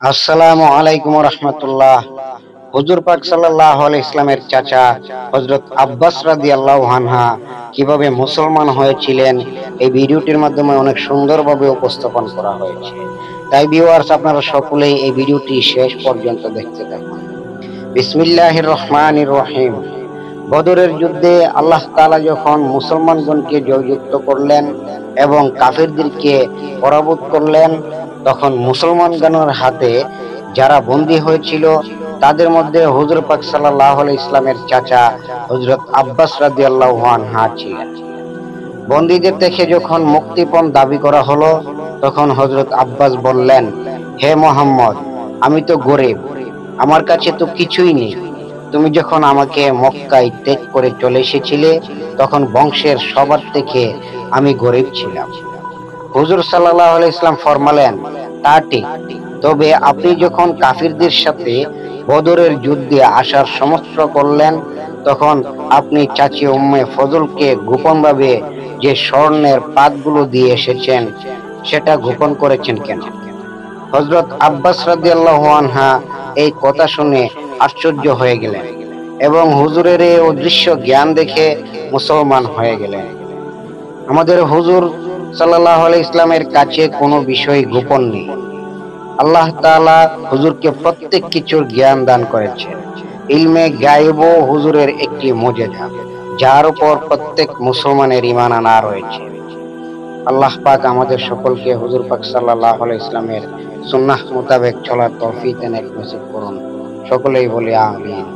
আসসালামু আলাইকুম রহমতুল্লাহ। হুজুর পাক সাল্লাল্লাহু আলাইহি ইসলামের চাচা হযরত আব্বাস রাদিয়াল্লাহু আনহা কিভাবে মুসলমান হয়েছিলেন এই ভিডিওটির মাধ্যমে অনেক সুন্দরভাবে উপস্থাপন করা হয়েছে। তাই ভিউয়ার্স, আপনারা সকলেই এই ভিডিওটি শেষ পর্যন্ত দেখতে থাকুন। বিসমিল্লাহির রহমানির রহিম। বদরের যুদ্ধে আল্লাহ তাআলা যখন মুসলমানগণকে জয়যুক্ত করলেন এবং কাফিরদেরকে পরাভূত করলেন, তখন মুসলমানগণের হাতে যারা বন্দী হয়েছিল তাদের মধ্যে হুজুর পাক সাল্লাল্লাহু আলাইহি ইসলামের চাচা হযরত আব্বাস রাদিয়াল্লাহু আনহা ছিলেন। বন্দীদের দেখে যখন মুক্তিপণ দাবি করা হলো, তখন হযরত আব্বাস বললেন, হে মোহাম্মদ, আমি তো গরিব, আমার কাছে তো কিছুই নেই। তুমি যখন আমাকে মক্কায় ত্যাগ করে চলে এসেছিলে, তখন বংশের সবার থেকে আমি গরিব ছিলাম। হুজুর সাল্লাল্লাহু আলাইহি ইসলাম ফরমালেন, তা ঠিক, তবে আপনি যখন কাফিরদের সাথে বদরের যুদ্ধে আসার সমস্ত করলেন, তখন আপনি চাচি উম্মে ফজলকে গোপনভাবে যে স্বর্ণের পাতগুলো দিয়ে এসেছেন, সেটা গোপন করেছেন কেন? হযরত আব্বাস রাদিয়াল্লাহু আনহা এই কথা শুনে আশ্চর্য হয়ে গেলেন এবং হুজুরের এই অদৃশ্য জ্ঞান দেখে মুসলমান হয়ে গেলেন। আমাদের হুজুর সাল্লাল্লাহু আলাইহি ইসলামের কাছে কোনো বিষয় গোপন নেই। আল্লাহ তাআলা হুজুরকে প্রত্যেক কিছুর জ্ঞান দান করেছেন। ইলমে গায়বও হুজুরের একটি মুজিজা, যার উপর প্রত্যেক মুসলমানের ঈমান আনা রয়েছে। আল্লাহ পাক আমাদের সকলকে হুজুর পাক সাল্লাল্লাহু আলাইহি ইসলামের সুন্নাহ মোতাবেক চলার তৌফিক এনে নসিব করুন। সকলেই বলি আমিন।